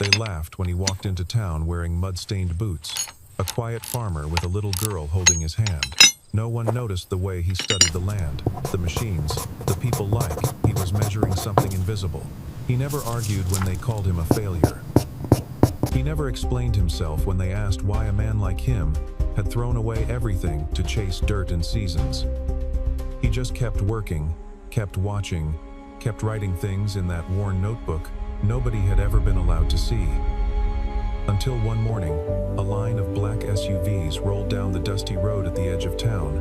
They laughed when he walked into town wearing mud-stained boots, a quiet farmer with a little girl holding his hand. No one noticed the way he studied the land, the machines, the people like he was measuring something invisible. He never argued when they called him a failure. He never explained himself when they asked why a man like him had thrown away everything to chase dirt and seasons. He just kept working, kept watching, kept writing things in that worn notebook nobody had ever been allowed to see. Until one morning, a line of black SUVs rolled down the dusty road at the edge of town,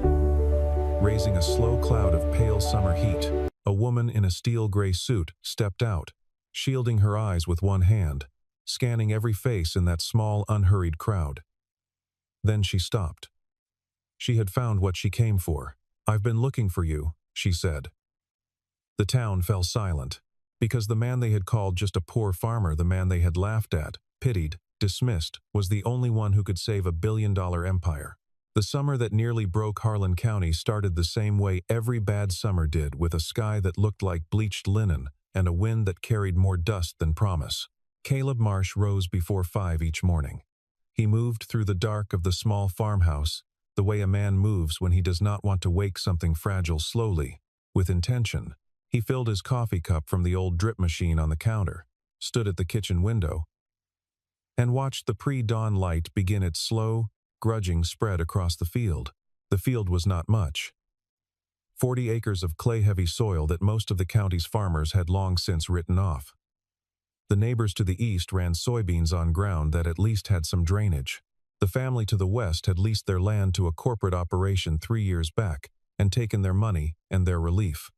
raising a slow cloud of pale summer heat. A woman in a steel gray suit stepped out, shielding her eyes with one hand, scanning every face in that small, unhurried crowd. Then she stopped. She had found what she came for. "I've been looking for you," she said. The town fell silent, because the man they had called just a poor farmer, the man they had laughed at, pitied, dismissed, was the only one who could save a billion-dollar empire. The summer that nearly broke Harlan County started the same way every bad summer did, with a sky that looked like bleached linen and a wind that carried more dust than promise. Caleb Marsh rose before 5 each morning. He moved through the dark of the small farmhouse, the way a man moves when he does not want to wake something fragile, slowly, with intention. He filled his coffee cup from the old drip machine on the counter, stood at the kitchen window, and watched the pre-dawn light begin its slow, grudging spread across the field. The field was not much. 40 acres of clay-heavy soil that most of the county's farmers had long since written off. The neighbors to the east ran soybeans on ground that at least had some drainage. The family to the west had leased their land to a corporate operation 3 years back and taken their money and their relief.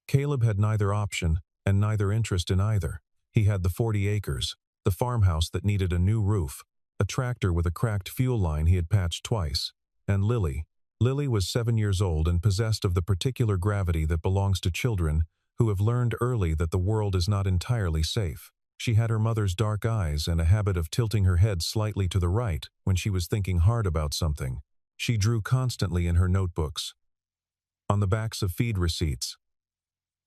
Caleb had neither option and neither interest in either. He had the 40 acres, the farmhouse that needed a new roof, a tractor with a cracked fuel line he had patched twice, and Lily. Lily was 7 years old and possessed of the particular gravity that belongs to children who have learned early that the world is not entirely safe. She had her mother's dark eyes and a habit of tilting her head slightly to the right when she was thinking hard about something. She drew constantly in her notebooks, on the backs of feed receipts,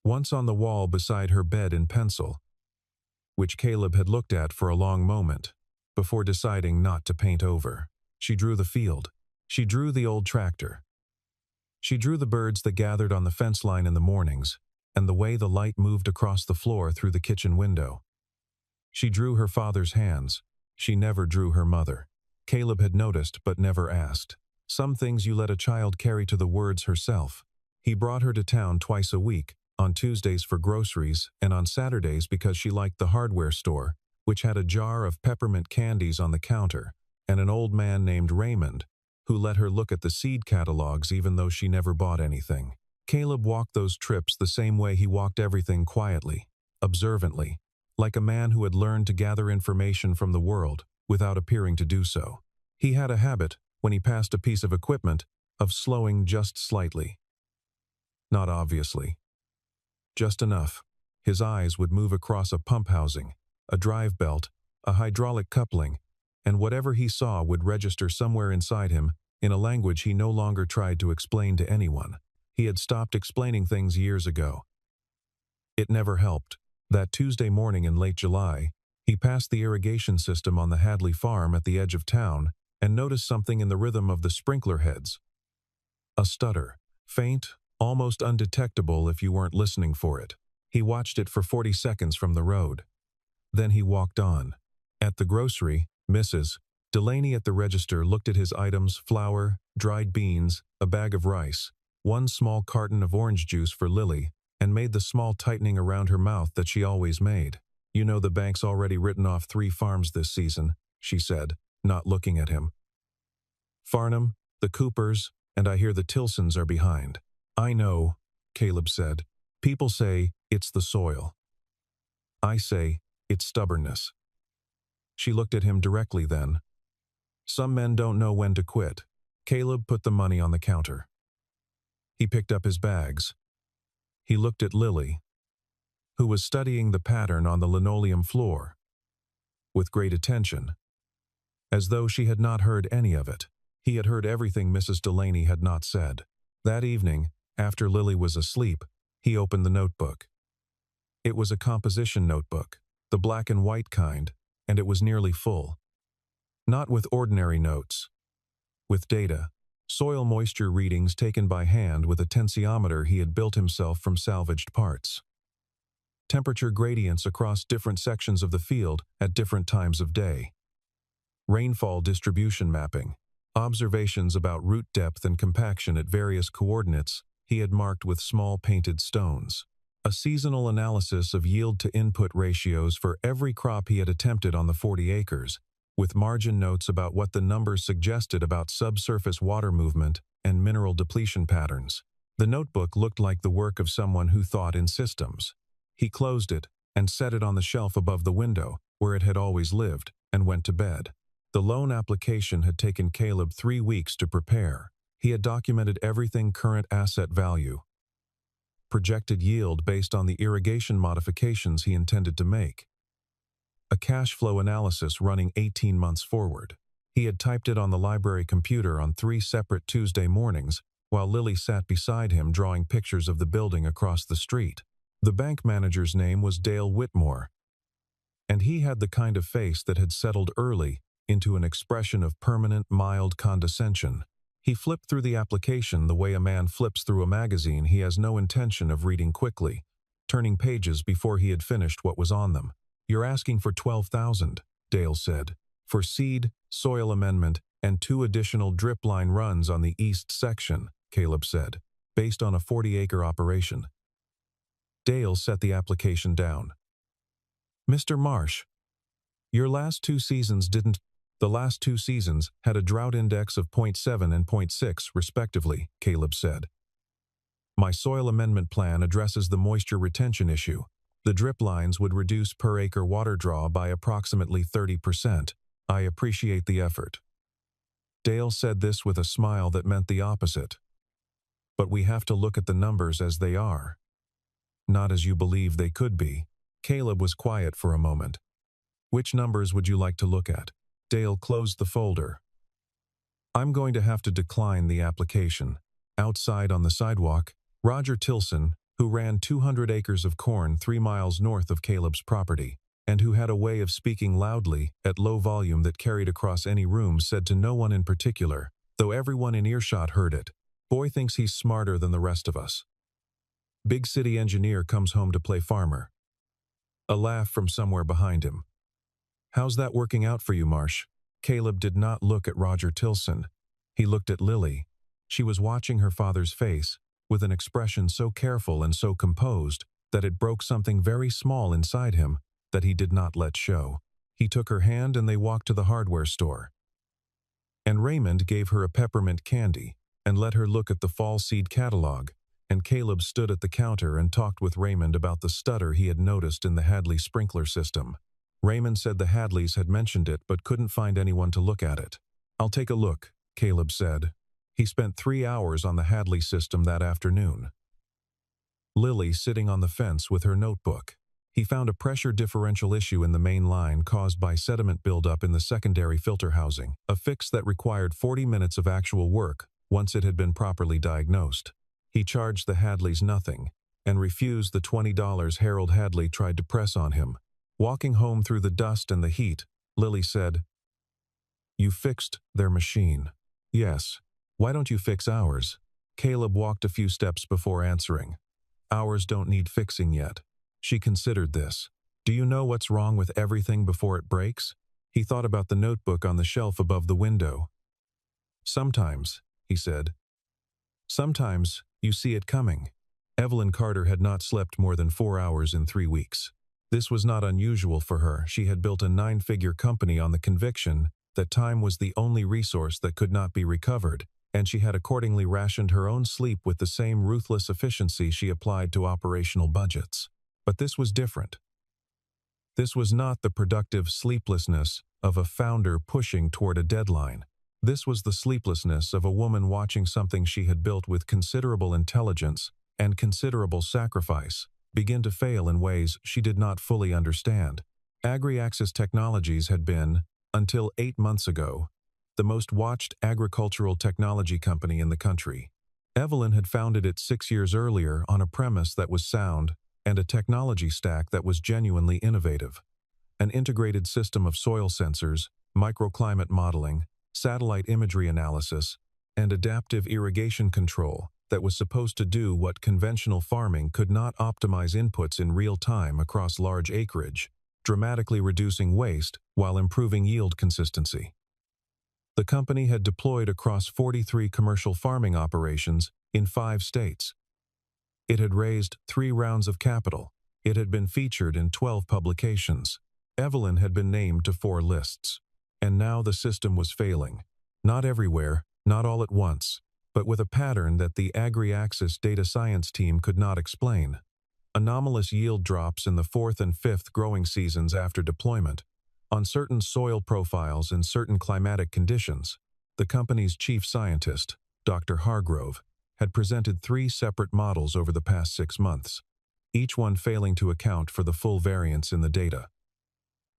once on the wall beside her bed in pencil, which Caleb had looked at for a long moment, before deciding not to paint over. She drew the field. She drew the old tractor. She drew the birds that gathered on the fence line in the mornings, and the way the light moved across the floor through the kitchen window. She drew her father's hands. She never drew her mother. Caleb had noticed but never asked. Some things you let a child carry to the words herself. He brought her to town twice a week, on Tuesdays for groceries and on Saturdays because she liked the hardware store, which had a jar of peppermint candies on the counter, and an old man named Raymond, who let her look at the seed catalogs even though she never bought anything. Caleb walked those trips the same way he walked everything, quietly, observantly, like a man who had learned to gather information from the world without appearing to do so. He had a habit, when he passed a piece of equipment, of slowing just slightly. Not obviously. Just enough. His eyes would move across a pump housing, a drive belt, a hydraulic coupling, and whatever he saw would register somewhere inside him in a language he no longer tried to explain to anyone. He had stopped explaining things years ago. It never helped. That Tuesday morning in late July, he passed the irrigation system on the Hadley farm at the edge of town and noticed something in the rhythm of the sprinkler heads. A stutter, faint, almost undetectable if you weren't listening for it. He watched it for 40 seconds from the road. Then he walked on. At the grocery, Mrs. Delaney at the register looked at his items: flour, dried beans, a bag of rice, one small carton of orange juice for Lily, and made the small tightening around her mouth that she always made. "You know the bank's already written off 3 farms this season," she said, not looking at him. "Farnham, the Coopers, and I hear the Tilsons are behind." "I know," Caleb said. "People say it's the soil. I say it's stubbornness." She looked at him directly then. "Some men don't know when to quit." Caleb put the money on the counter. He picked up his bags. He looked at Lily, who was studying the pattern on the linoleum floor, with great attention, as though she had not heard any of it. He had heard everything Mrs. Delaney had not said. That evening, after Lily was asleep, he opened the notebook. It was a composition notebook, the black and white kind, and it was nearly full. Not with ordinary notes. With data. Soil moisture readings taken by hand with a tensiometer he had built himself from salvaged parts. Temperature gradients across different sections of the field at different times of day. Rainfall distribution mapping. Observations about root depth and compaction at various coordinates he had marked with small painted stones. A seasonal analysis of yield-to-input ratios for every crop he had attempted on the 40 acres, with margin notes about what the numbers suggested about subsurface water movement and mineral depletion patterns. The notebook looked like the work of someone who thought in systems. He closed it and set it on the shelf above the window, where it had always lived, and went to bed. The loan application had taken Caleb 3 weeks to prepare. He had documented everything current asset value. Projected yield based on the irrigation modifications he intended to make. A cash flow analysis running 18 months forward. He had typed it on the library computer on 3 separate Tuesday mornings, while Lily sat beside him drawing pictures of the building across the street. The bank manager's name was Dale Whitmore, and he had the kind of face that had settled early into an expression of permanent, mild condescension. He flipped through the application the way a man flips through a magazine he has no intention of reading quickly, turning pages before he had finished what was on them. "You're asking for $12,000, Dale said, "for seed, soil amendment, and 2 additional drip line runs on the east section," Caleb said, "based on a 40-acre operation." Dale set the application down. "Mr. Marsh, your last 2 seasons didn't. The last 2 seasons had a drought index of 0.7 and 0.6, respectively," Caleb said. "My soil amendment plan addresses the moisture retention issue. The drip lines would reduce per acre water draw by approximately 30%. I appreciate the effort." Dale said this with a smile that meant the opposite. "But we have to look at the numbers as they are. Not as you believe they could be." Caleb was quiet for a moment. "Which numbers would you like to look at?" Dale closed the folder. "I'm going to have to decline the application." Outside on the sidewalk, Roger Tilson, who ran 200 acres of corn 3 miles north of Caleb's property, and who had a way of speaking loudly at low volume that carried across any room, said to no one in particular, though everyone in earshot heard it, "Boy thinks he's smarter than the rest of us. Big city engineer comes home to play farmer." A laugh from somewhere behind him. "How's that working out for you, Marsh?" Caleb did not look at Roger Tilson. He looked at Lily. She was watching her father's face, with an expression so careful and so composed that it broke something very small inside him that he did not let show. He took her hand and they walked to the hardware store. And Raymond gave her a peppermint candy and let her look at the fall seed catalog, and Caleb stood at the counter and talked with Raymond about the stutter he had noticed in the Hadley sprinkler system. Raymond said the Hadleys had mentioned it but couldn't find anyone to look at it. "I'll take a look," Caleb said. He spent 3 hours on the Hadley system that afternoon. Lily sitting on the fence with her notebook. He found a pressure differential issue in the main line caused by sediment buildup in the secondary filter housing, a fix that required 40 minutes of actual work once it had been properly diagnosed. He charged the Hadleys nothing and refused the $20 Harold Hadley tried to press on him. Walking home through the dust and the heat, Lily said, "You fixed their machine." "Yes. Why don't you fix ours?" Caleb walked a few steps before answering. "Ours don't need fixing yet." She considered this. "Do you know what's wrong with everything before it breaks?" He thought about the notebook on the shelf above the window. "Sometimes," he said. "Sometimes you see it coming." Evelyn Carter had not slept more than 4 hours in 3 weeks. This was not unusual for her. She had built a 9-figure company on the conviction that time was the only resource that could not be recovered, and she had accordingly rationed her own sleep with the same ruthless efficiency she applied to operational budgets. But this was different. This was not the productive sleeplessness of a founder pushing toward a deadline. This was the sleeplessness of a woman watching something she had built with considerable intelligence and considerable sacrifice begin to fail in ways she did not fully understand. Agri-Axis Technologies had been, until 8 months ago, the most watched agricultural technology company in the country. Evelyn had founded it 6 years earlier on a premise that was sound and a technology stack that was genuinely innovative. an integrated system of soil sensors, microclimate modeling, satellite imagery analysis, and adaptive irrigation control that was supposed to do what conventional farming could not: optimize inputs in real time across large acreage, dramatically reducing waste while improving yield consistency. The company had deployed across 43 commercial farming operations in 5 states. It had raised 3 rounds of capital. It had been featured in 12 publications. Evelyn had been named to 4 lists. And now the system was failing. Not everywhere, not all at once, but with a pattern that the Agri-Axis data science team could not explain. Anomalous yield drops in the 4th and 5th growing seasons after deployment, on certain soil profiles and certain climatic conditions. The company's chief scientist, Dr. Hargrove, had presented 3 separate models over the past 6 months, each one failing to account for the full variance in the data.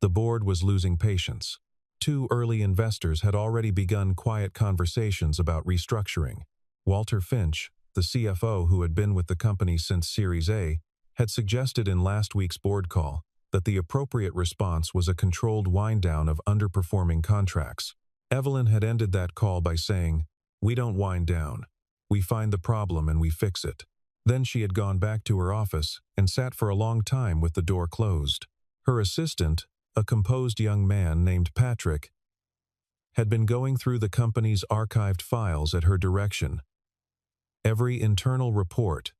The board was losing patience. 2 early investors had already begun quiet conversations about restructuring. Walter Finch, the CFO who had been with the company since Series A, had suggested in last week's board call that the appropriate response was a controlled wind-down of underperforming contracts. Evelyn had ended that call by saying, "We don't wind down. We find the problem and we fix it." Then she had gone back to her office and sat for a long time with the door closed. Her assistant, a composed young man named Patrick, had been going through the company's archived files at her direction. Every internal report,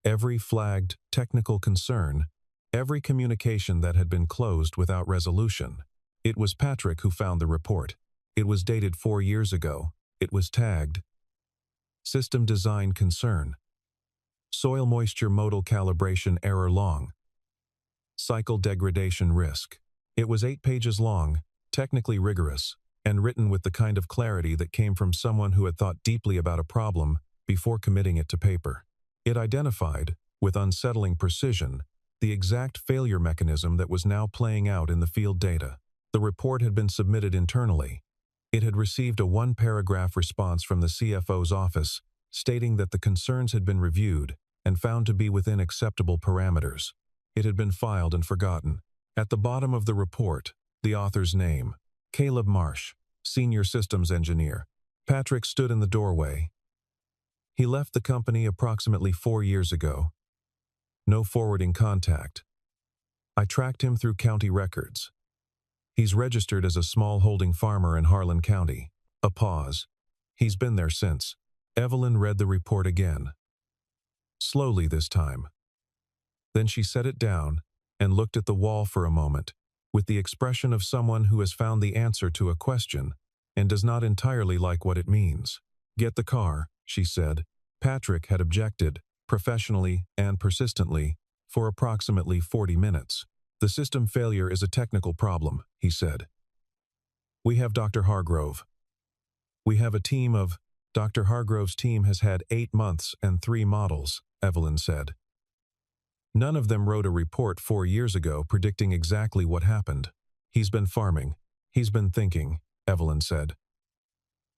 every flagged technical concern, every communication that had been closed without resolution. It was Patrick who found the report. It was dated 4 years ago. It was tagged System Design Concern. Soil Moisture Modal Calibration Error Long. Cycle Degradation Risk. It was 8 pages long, technically rigorous, and written with the kind of clarity that came from someone who had thought deeply about a problem before committing it to paper. It identified, with unsettling precision, the exact failure mechanism that was now playing out in the field data. The report had been submitted internally. It had received a 1-paragraph response from the CFO's office, stating that the concerns had been reviewed and found to be within acceptable parameters. It had been filed and forgotten. At the bottom of the report, the author's name, Caleb Marsh, Senior Systems Engineer. Patrick stood in the doorway. He left the company approximately 4 years ago. No forwarding contact. I tracked him through county records. He's registered as a smallholding farmer in Harlan County. A pause. He's been there since. Evelyn read the report again. Slowly this time. Then she set it down and looked at the wall for a moment, with the expression of someone who has found the answer to a question and does not entirely like what it means. "Get the car," she said. Patrick had objected, professionally and persistently, for approximately 40 minutes. "The system failure is a technical problem," he said. "We have Dr. Hargrove. We have a team of—" "Dr. Hargrove's team has had 8 months and 3 models," Evelyn said. "None of them wrote a report 4 years ago predicting exactly what happened. He's been farming. He's been thinking," Evelyn said.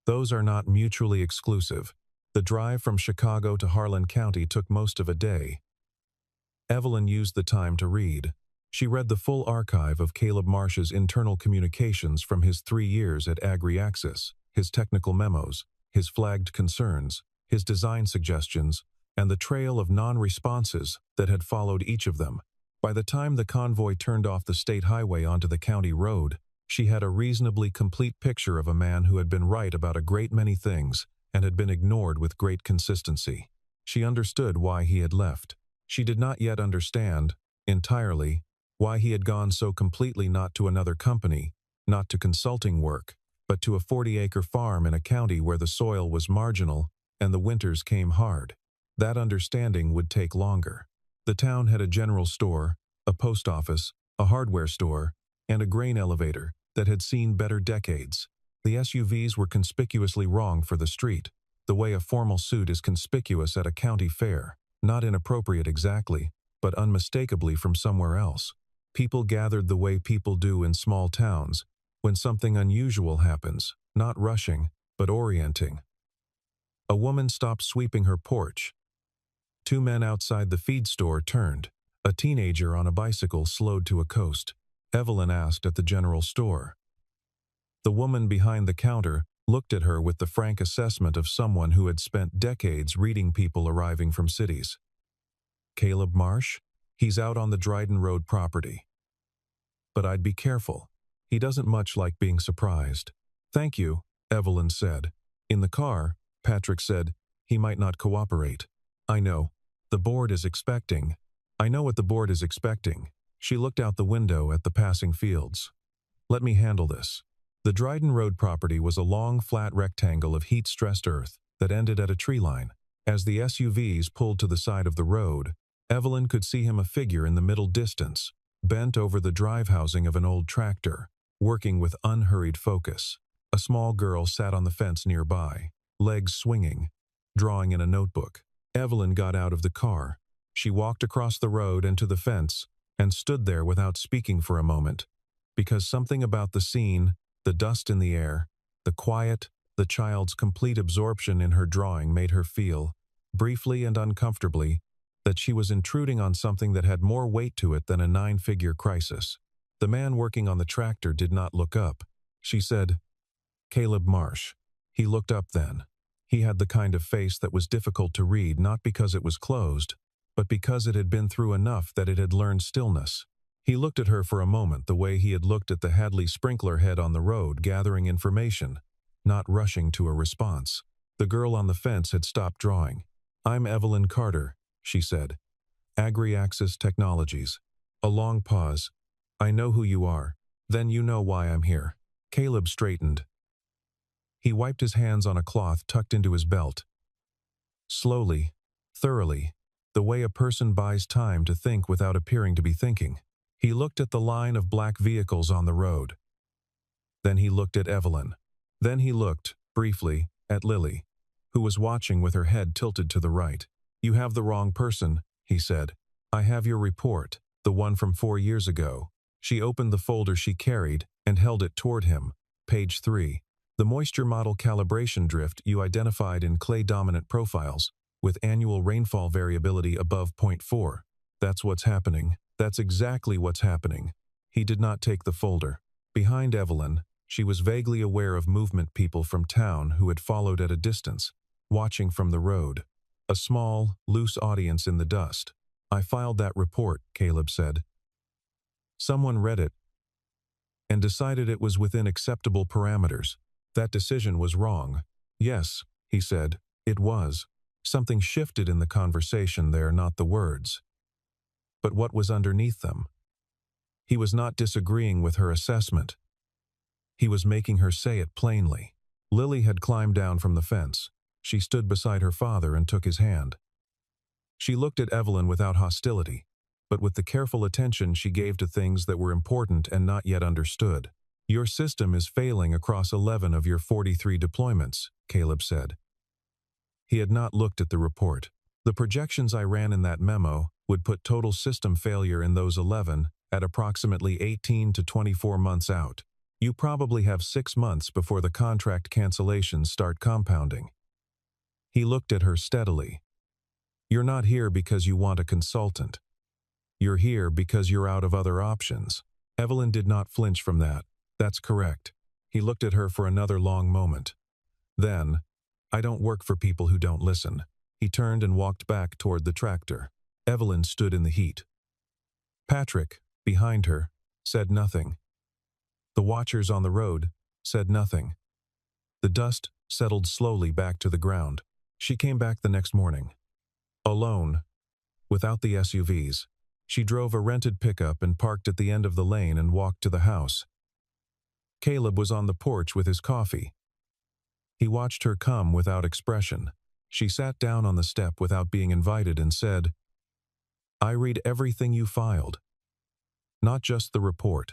"Those are not mutually exclusive. The drive from Chicago to Harlan County took most of a day." Evelyn used the time to read. She read the full archive of Caleb Marsh's internal communications from his 3 years at Agri-Axis, his technical memos, his flagged concerns, his design suggestions, and the trail of non-responses that had followed each of them. By the time the convoy turned off the state highway onto the county road, she had a reasonably complete picture of a man who had been right about a great many things and had been ignored with great consistency. She understood why he had left. She did not yet understand, entirely, why he had gone so completely not to another company, not to consulting work, but to a 40-acre farm in a county where the soil was marginal and the winters came hard. That understanding would take longer. The town had a general store, a post office, a hardware store, and a grain elevator that had seen better decades. The SUVs were conspicuously wrong for the street, the way a formal suit is conspicuous at a county fair, not inappropriate exactly, but unmistakably from somewhere else. People gathered the way people do in small towns, when something unusual happens, not rushing, but orienting. A woman stopped sweeping her porch. 2 men outside the feed store turned. A teenager on a bicycle slowed to a coast. Evelyn asked at the general store. The woman behind the counter looked at her with the frank assessment of someone who had spent decades reading people arriving from cities. Caleb Marsh? He's out on the Dryden Road property. But I'd be careful. He doesn't much like being surprised. Thank you, Evelyn said. In the car, Patrick said, he might not cooperate. I know. The board is expecting. I know what the board is expecting. She looked out the window at the passing fields. Let me handle this. The Dryden Road property was a long, flat rectangle of heat-stressed earth that ended at a tree line. As the SUVs pulled to the side of the road, Evelyn could see him, a figure in the middle distance, bent over the drive housing of an old tractor, working with unhurried focus. A small girl sat on the fence nearby, legs swinging, drawing in a notebook. Evelyn got out of the car. She walked across the road and to the fence, and stood there without speaking for a moment, because something about the scene, the dust in the air, the quiet, the child's complete absorption in her drawing made her feel, briefly and uncomfortably, that she was intruding on something that had more weight to it than a 9-figure crisis. The man working on the tractor did not look up. She said, Caleb Marsh. He looked up then. He had the kind of face that was difficult to read, not because it was closed, but because it had been through enough that it had learned stillness. He looked at her for a moment the way he had looked at the Hadley sprinkler head on the road, gathering information, not rushing to a response. The girl on the fence had stopped drawing. I'm Evelyn Carter, she said. Agri-Axis Technologies. A long pause. I know who you are. Then you know why I'm here. Caleb straightened. He wiped his hands on a cloth tucked into his belt. Slowly, thoroughly, the way a person buys time to think without appearing to be thinking. He looked at the line of black vehicles on the road. Then he looked at Evelyn. Then he looked, briefly, at Lily, who was watching with her head tilted to the right. You have the wrong person, he said. I have your report, the one from 4 years ago. She opened the folder she carried and held it toward him. Page 3. The moisture model calibration drift you identified in clay-dominant profiles, with annual rainfall variability above 0.4. That's what's happening. That's exactly what's happening. He did not take the folder. Behind Evelyn, she was vaguely aware of movement, people from town who had followed at a distance, watching from the road. A small, loose audience in the dust. I filed that report, Caleb said. Someone read it and decided it was within acceptable parameters. That decision was wrong. Yes, he said, it was. Something shifted in the conversation there, not the words. But what was underneath them? He was not disagreeing with her assessment. He was making her say it plainly. Lily had climbed down from the fence. She stood beside her father and took his hand. She looked at Evelyn without hostility, but with the careful attention she gave to things that were important and not yet understood. Your system is failing across 11 of your 43 deployments, Caleb said. He had not looked at the report. The projections I ran in that memo would put total system failure in those 11 at approximately 18 to 24 months out. You probably have 6 months before the contract cancellations start compounding. He looked at her steadily. You're not here because you want a consultant. You're here because you're out of other options. Evelyn did not flinch from that. That's correct. He looked at her for another long moment. Then, I don't work for people who don't listen. He turned and walked back toward the tractor. Evelyn stood in the heat. Patrick, behind her, said nothing. The watchers on the road said nothing. The dust settled slowly back to the ground. She came back the next morning. Alone, without the SUVs. She drove a rented pickup and parked at the end of the lane and walked to the house. Caleb was on the porch with his coffee. He watched her come without expression. She sat down on the step without being invited and said, I read everything you filed. Not just the report.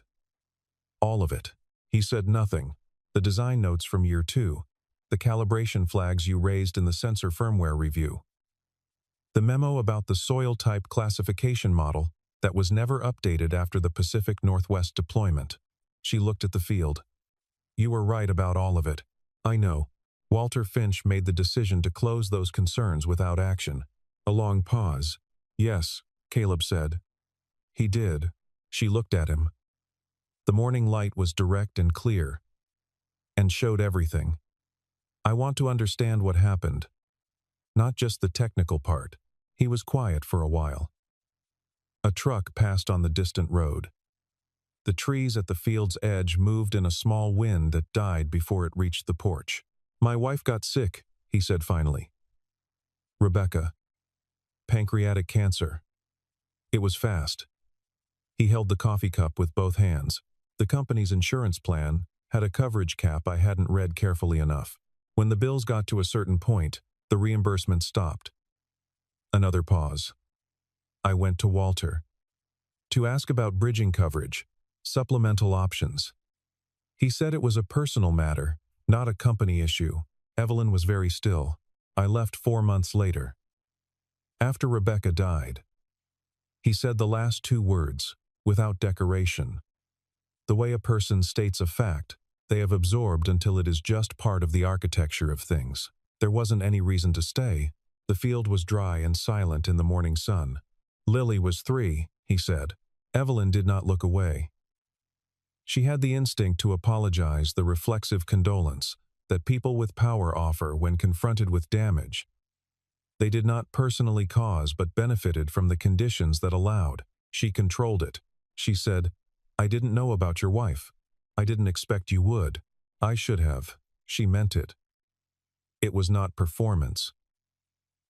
All of it. He said nothing. The design notes from year 2. The calibration flags you raised in the sensor firmware review. The memo about the soil type classification model that was never updated after the Pacific Northwest deployment. She looked at the field. You were right about all of it. I know. Walter Finch made the decision to close those concerns without action. A long pause. Yes, Caleb said. He did. She looked at him. The morning light was direct and clear, and showed everything. I want to understand what happened, not just the technical part. He was quiet for a while. A truck passed on the distant road. The trees at the field's edge moved in a small wind that died before it reached the porch. My wife got sick, he said finally. Rebecca. Pancreatic cancer. It was fast. He held the coffee cup with both hands. The company's insurance plan had a coverage cap I hadn't read carefully enough. When the bills got to a certain point, the reimbursement stopped. Another pause. I went to Walter to ask about bridging coverage, supplemental options. He said it was a personal matter, not a company issue. Evelyn was very still. I left 4 months later. After Rebecca died. He said the last 2 words, without decoration. The way a person states a fact, they have absorbed until it is just part of the architecture of things. There wasn't any reason to stay. The field was dry and silent in the morning sun. Lily was 3, he said. Evelyn did not look away. She had the instinct to apologize, the reflexive condolence that people with power offer when confronted with damage they did not personally cause but benefited from the conditions that allowed. She controlled it. She said, "I didn't know about your wife. I didn't expect you would. I should have." She meant it. It was not performance.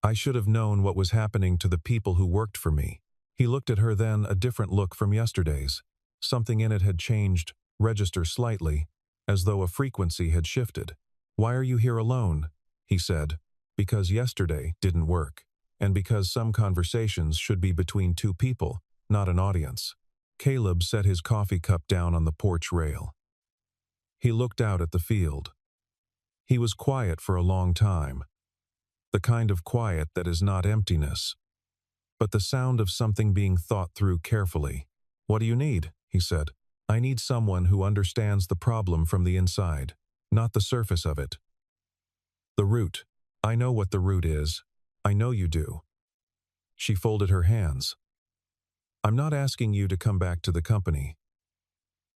I should have known what was happening to the people who worked for me. He looked at her then, a different look from yesterday's. Something in it had changed, register slightly, as though a frequency had shifted. "Why are you here alone?" he said. "Because yesterday didn't work, and because some conversations should be between 2 people, not an audience." Caleb set his coffee cup down on the porch rail. He looked out at the field. He was quiet for a long time. The kind of quiet that is not emptiness, but the sound of something being thought through carefully. "What do you need?" he said. "I need someone who understands the problem from the inside, not the surface of it. The root. I know what the root is. I know you do." She folded her hands. "I'm not asking you to come back to the company.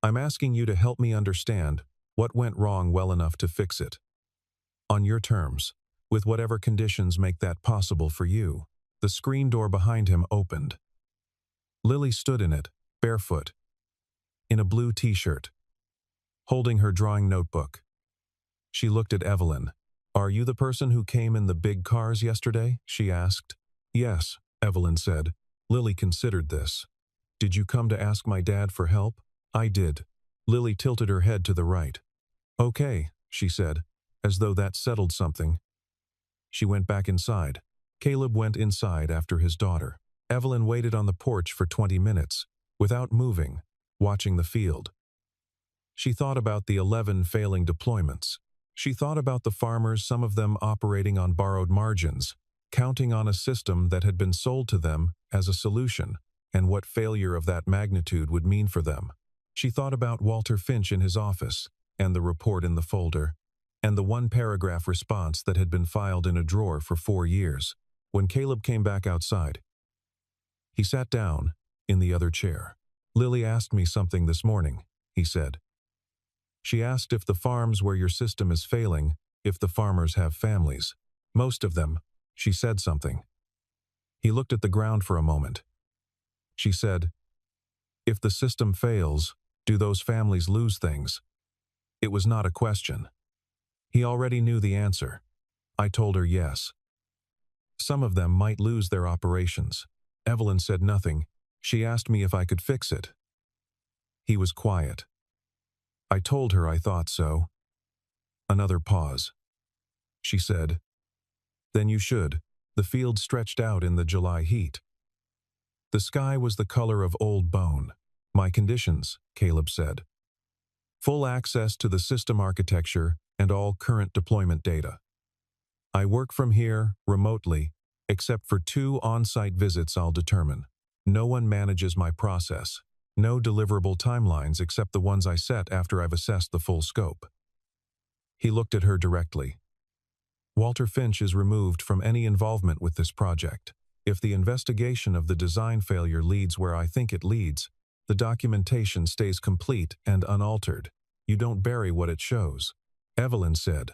I'm asking you to help me understand what went wrong well enough to fix it. On your terms, with whatever conditions make that possible for you." The screen door behind him opened. Lily stood in it, barefoot, in a blue t-shirt, holding her drawing notebook. She looked at Evelyn. "Are you the person who came in the big cars yesterday?" she asked. "Yes," Evelyn said. Lily considered this. "Did you come to ask my dad for help?" "I did." Lily tilted her head to the right. "Okay," she said, as though that settled something. She went back inside. Caleb went inside after his daughter. Evelyn waited on the porch for 20 minutes, without moving, watching the field. She thought about the 11 failing deployments. She thought about the farmers, some of them operating on borrowed margins, counting on a system that had been sold to them as a solution, and what failure of that magnitude would mean for them. She thought about Walter Finch in his office, and the report in the folder, and the 1-paragraph response that had been filed in a drawer for 4 years. When Caleb came back outside, he sat down in the other chair. "Lily asked me something this morning," he said. "She asked if the farms where your system is failing, if the farmers have families. Most of them." She said something. He looked at the ground for a moment. She said, "If the system fails, do those families lose things?" It was not a question. He already knew the answer. I told her yes. Some of them might lose their operations. Evelyn said nothing. She asked me if I could fix it. He was quiet. I told her I thought so. Another pause. She said, "Then you should." The field stretched out in the July heat. The sky was the color of old bone. "My conditions," Caleb said. "Full access to the system architecture and all current deployment data. I work from here, remotely, except for 2 on-site visits I'll determine. No one manages my process. No deliverable timelines except the ones I set after I've assessed the full scope." He looked at her directly. "Walter Finch is removed from any involvement with this project. If the investigation of the design failure leads where I think it leads, The documentation stays complete and unaltered. You don't bury what it shows. Evelyn said.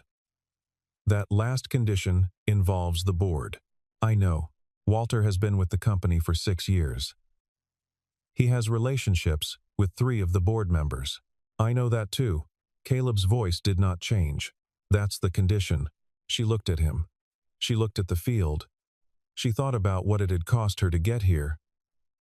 That last condition involves the board. I know. Walter has been with the company for 6 years. He has relationships with 3 of the board members. I know that too. Caleb's voice did not change. That's the condition. She looked at him. She looked at the field. She thought about what it had cost her to get here.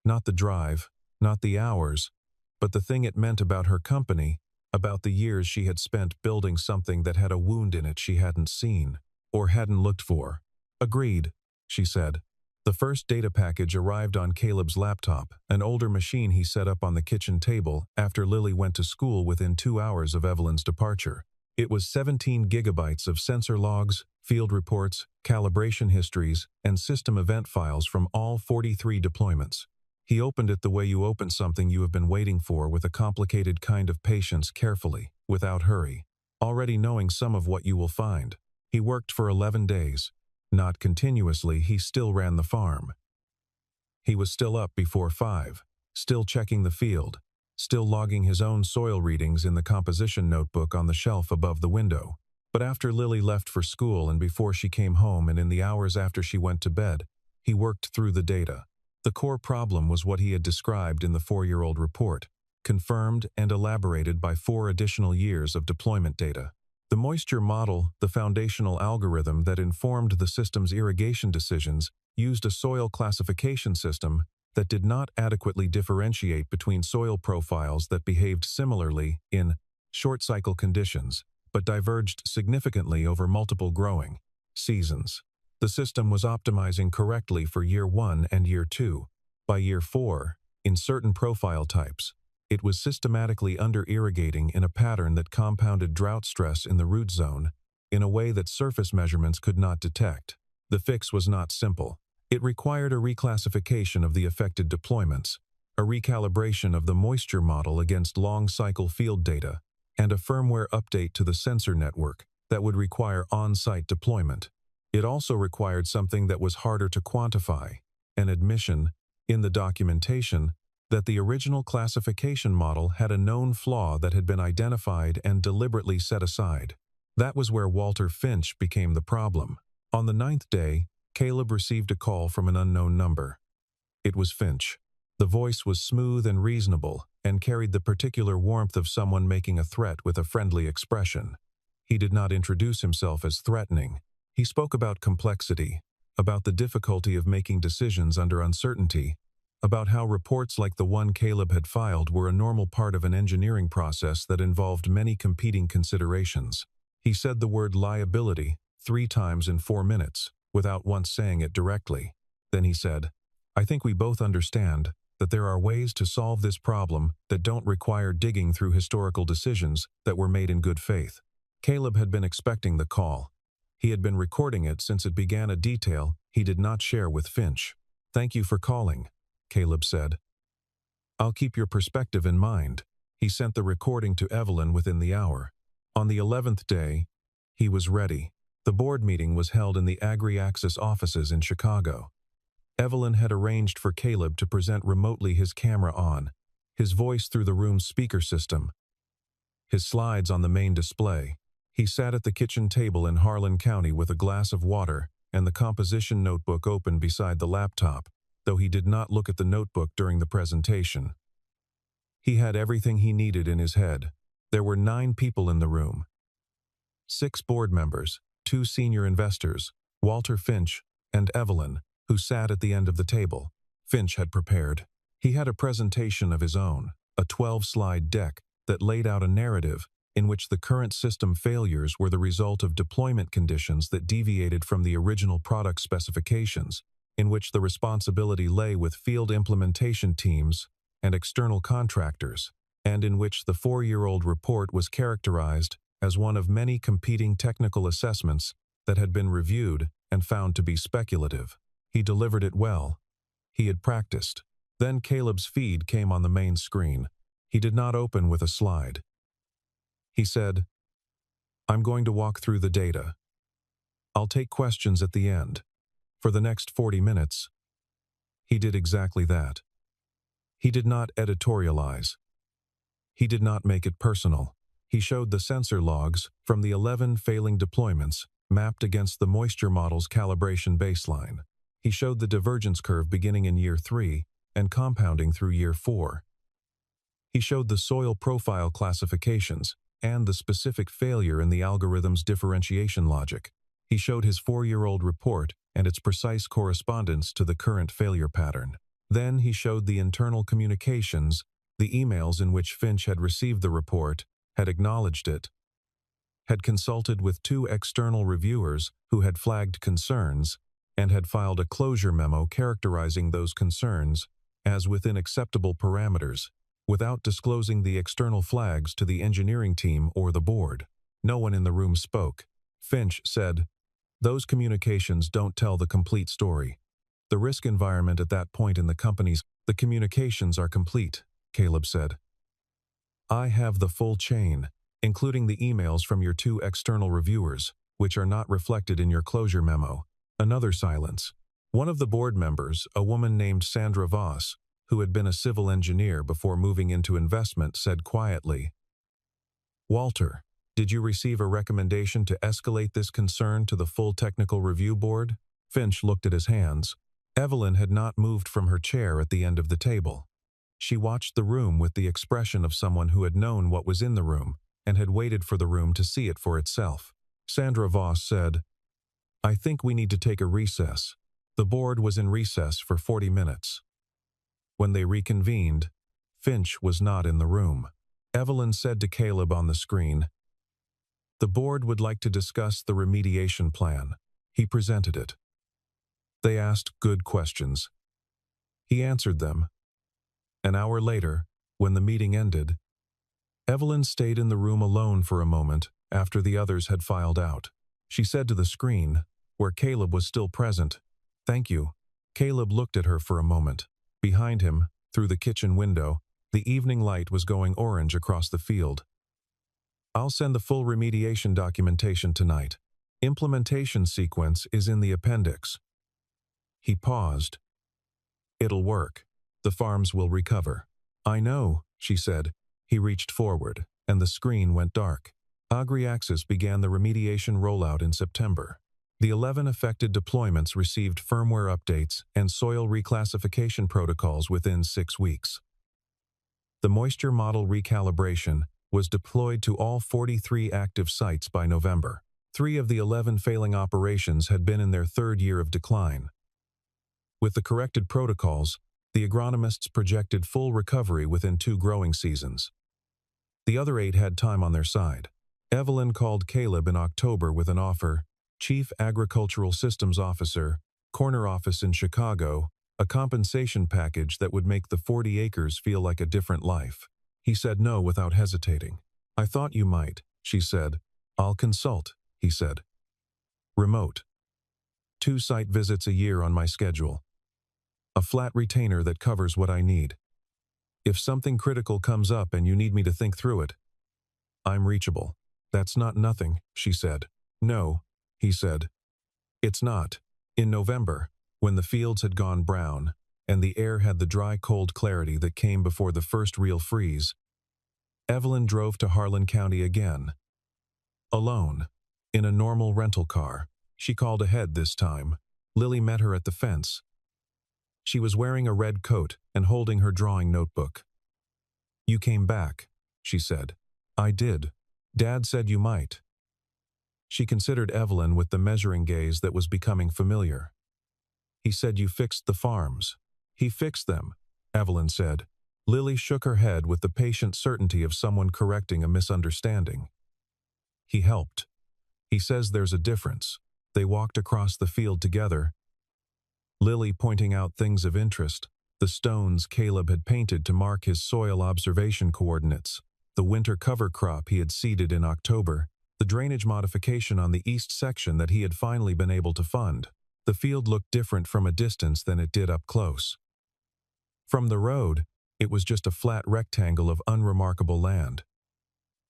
Not the drive, not the hours, but the thing it meant about her company, about the years she had spent building something that had a wound in it she hadn't seen, or hadn't looked for. Agreed, she said. The first data package arrived on Caleb's laptop, an older machine he set up on the kitchen table after Lily went to school within 2 hours of Evelyn's departure. It was 17 gigabytes of sensor logs, field reports, calibration histories, and system event files from all 43 deployments. He opened it the way you open something you have been waiting for, with a complicated kind of patience, carefully, without hurry, already knowing some of what you will find. He worked for 11 days. Not continuously, he still ran the farm. He was still up before 5, still checking the field, still logging his own soil readings in the composition notebook on the shelf above the window. But after Lily left for school and before she came home and in the hours after she went to bed, he worked through the data. The core problem was what he had described in the 4-year-old report, confirmed and elaborated by 4 additional years of deployment data. The moisture model, the foundational algorithm that informed the system's irrigation decisions, used a soil classification system that did not adequately differentiate between soil profiles that behaved similarly in short-cycle conditions, but diverged significantly over multiple growing seasons. The system was optimizing correctly for year 1 and year 2. By year 4, in certain profile types, it was systematically under-irrigating in a pattern that compounded drought stress in the root zone in a way that surface measurements could not detect. The fix was not simple. It required a reclassification of the affected deployments, a recalibration of the moisture model against long-cycle field data, and a firmware update to the sensor network that would require on-site deployment. It also required something that was harder to quantify, an admission, in the documentation, that the original classification model had a known flaw that had been identified and deliberately set aside. That was where Walter Finch became the problem. On the 9th day, Caleb received a call from an unknown number. It was Finch. The voice was smooth and reasonable, and carried the particular warmth of someone making a threat with a friendly expression. He did not introduce himself as threatening. He spoke about complexity, about the difficulty of making decisions under uncertainty, about how reports like the one Caleb had filed were a normal part of an engineering process that involved many competing considerations. He said the word liability 3 times in 4 minutes, without once saying it directly. Then he said, I think we both understand that there are ways to solve this problem that don't require digging through historical decisions that were made in good faith. Caleb had been expecting the call. He had been recording it since it began a detail he did not share with Finch. Thank you for calling, Caleb said. I'll keep your perspective in mind. He sent the recording to Evelyn within the hour. On the 11th day, he was ready. The board meeting was held in the Agri-Axis offices in Chicago. Evelyn had arranged for Caleb to present remotely, his camera on, his voice through the room's speaker system, his slides on the main display. He sat at the kitchen table in Harlan County with a glass of water and the composition notebook open beside the laptop, though he did not look at the notebook during the presentation. He had everything he needed in his head. There were 9 people in the room. 6 board members, 2 senior investors, Walter Finch and Evelyn, who sat at the end of the table. Finch had prepared. He had a presentation of his own, a 12-slide deck that laid out a narrative in which the current system failures were the result of deployment conditions that deviated from the original product specifications, in which the responsibility lay with field implementation teams and external contractors, and in which the 4-year-old report was characterized as one of many competing technical assessments that had been reviewed and found to be speculative. He delivered it well. He had practiced. Then Caleb's feed came on the main screen. He did not open with a slide. He said, I'm going to walk through the data. I'll take questions at the end. For the next 40 minutes. He did exactly that. He did not editorialize. He did not make it personal. He showed the sensor logs from the 11 failing deployments mapped against the moisture model's calibration baseline. He showed the divergence curve beginning in year 3 and compounding through year 4. He showed the soil profile classifications and the specific failure in the algorithm's differentiation logic. He showed his 4-year-old report and its precise correspondence to the current failure pattern. Then he showed the internal communications, the emails in which Finch had received the report, had acknowledged it, had consulted with 2 external reviewers who had flagged concerns, and had filed a closure memo characterizing those concerns as within acceptable parameters, without disclosing the external flags to the engineering team or the board. No one in the room spoke. Finch said, "Those communications don't tell the complete story. The risk environment at that point in the the communications are complete," Caleb said. "I have the full chain, including the emails from your 2 external reviewers, which are not reflected in your closure memo." Another silence. One of the board members, a woman named Sandra Voss, who had been a civil engineer before moving into investment, said quietly, "Walter, did you receive a recommendation to escalate this concern to the full technical review board?" Finch looked at his hands. Evelyn had not moved from her chair at the end of the table. She watched the room with the expression of someone who had known what was in the room and had waited for the room to see it for itself. Sandra Voss said, "I think we need to take a recess." The board was in recess for 40 minutes. When they reconvened, Finch was not in the room. Evelyn said to Caleb on the screen, "The board would like to discuss the remediation plan." He presented it. They asked good questions. He answered them. An hour later, when the meeting ended, Evelyn stayed in the room alone for a moment after the others had filed out. She said to the screen, where Caleb was still present, "Thank you." Caleb looked at her for a moment. Behind him, through the kitchen window, the evening light was going orange across the field. "I'll send the full remediation documentation tonight. Implementation sequence is in the appendix." He paused. "It'll work. The farms will recover." "I know," she said. He reached forward, and the screen went dark. Agriaxis began the remediation rollout in September. The 11 affected deployments received firmware updates and soil reclassification protocols within 6 weeks. The moisture model recalibration was deployed to all 43 active sites by November. 3 of the 11 failing operations had been in their 3rd year of decline. With the corrected protocols, the agronomists projected full recovery within 2 growing seasons. The other 8 had time on their side. Evelyn called Caleb in October with an offer: Chief Agricultural Systems Officer, corner office in Chicago, a compensation package that would make the 40 acres feel like a different life. He said no without hesitating. "I thought you might," she said. "I'll consult," he said. "Remote. 2 site visits a year on my schedule. A flat retainer that covers what I need. If something critical comes up and you need me to think through it, I'm reachable." "That's not nothing," she said. "No," he said. "It's not." In November, when the fields had gone brown, and the air had the dry, cold clarity that came before the first real freeze, Evelyn drove to Harlan County again. Alone, in a normal rental car. She called ahead this time. Lily met her at the fence. She was wearing a red coat and holding her drawing notebook. "You came back," she said. "I did. Dad said you might." She considered Evelyn with the measuring gaze that was becoming familiar. "He said you fixed the farms." "He fixed them," Evelyn said. Lily shook her head with the patient certainty of someone correcting a misunderstanding. "He helped. He says there's a difference." They walked across the field together, Lily pointing out things of interest: the stones Caleb had painted to mark his soil observation coordinates, the winter cover crop he had seeded in October, the drainage modification on the east section that he had finally been able to fund. The field looked different from a distance than it did up close. From the road, it was just a flat rectangle of unremarkable land.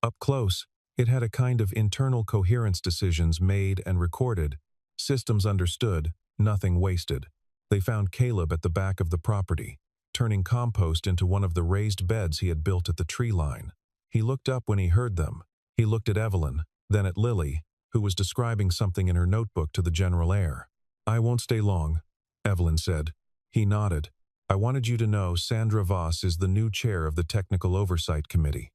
Up close, it had a kind of internal coherence: decisions made and recorded, systems understood, nothing wasted. They found Caleb at the back of the property. turning compost into one of the raised beds he had built at the tree line. He looked up when he heard them. He looked at Evelyn, then at Lily, who was describing something in her notebook to the general air. "I won't stay long," Evelyn said. He nodded. "I wanted you to know Sandra Voss is the new chair of the Technical Oversight Committee.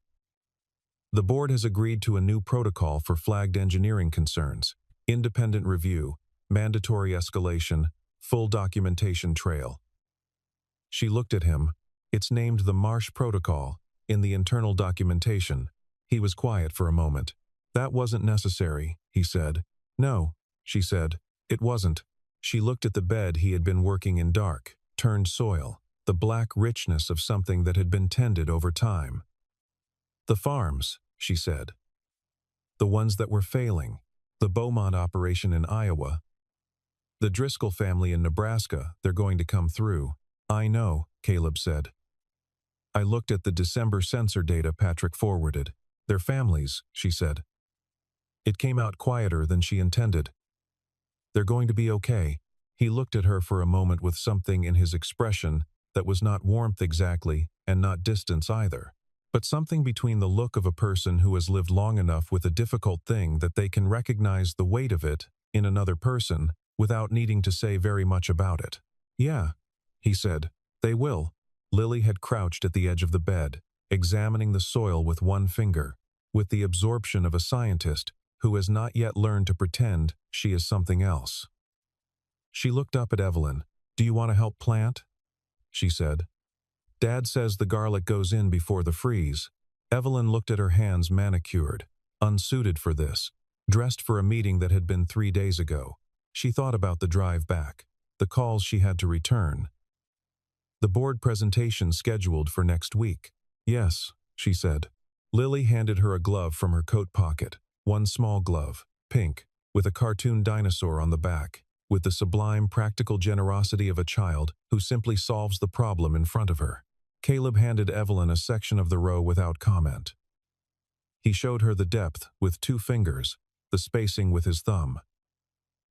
The board has agreed to a new protocol for flagged engineering concerns, independent review, mandatory escalation, full documentation trail." She looked at him. "It's named the Marsh Protocol, in the internal documentation." He was quiet for a moment. "That wasn't necessary," he said. "No," she said. "It wasn't." She looked at the bed he had been working in dark, turned soil, the black richness of something that had been tended over time. "The farms," she said. "The ones that were failing. The Beaumont operation in Iowa. The Driscoll family in Nebraska, they're going to come through." "I know," Caleb said. "I looked at the December sensor data Patrick forwarded. Their families," she said. It came out quieter than she intended. "They're going to be okay." He looked at her for a moment with something in his expression that was not warmth exactly and not distance either, but something between the look of a person who has lived long enough with a difficult thing that they can recognize the weight of it in another person without needing to say very much about it. "Yeah," he said. "They will." Lily had crouched at the edge of the bed, examining the soil with one finger, with the absorption of a scientist who has not yet learned to pretend she is something else. She looked up at Evelyn. "Do you want to help plant?" she said. "Dad says the garlic goes in before the freeze." Evelyn looked at her hands manicured, unsuited for this, dressed for a meeting that had been 3 days ago. She thought about the drive back, the calls she had to return. The board presentation scheduled for next week. "Yes," she said. Lily handed her a glove from her coat pocket, one small glove, pink, with a cartoon dinosaur on the back, with the sublime practical generosity of a child who simply solves the problem in front of her. Caleb handed Evelyn a section of the row without comment. He showed her the depth with 2 fingers, the spacing with his thumb.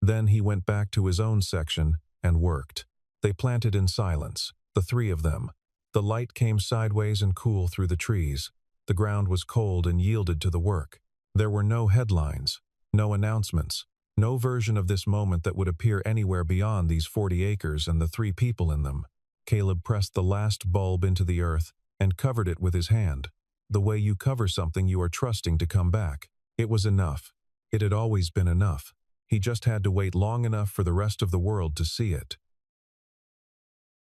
Then he went back to his own section and worked. They planted in silence, the 3 of them. The light came sideways and cool through the trees. The ground was cold and yielded to the work. There were no headlines, no announcements, no version of this moment that would appear anywhere beyond these 40 acres and the 3 people in them. Caleb pressed the last bulb into the earth and covered it with his hand. The way you cover something you are trusting to come back. It was enough. It had always been enough. He just had to wait long enough for the rest of the world to see it.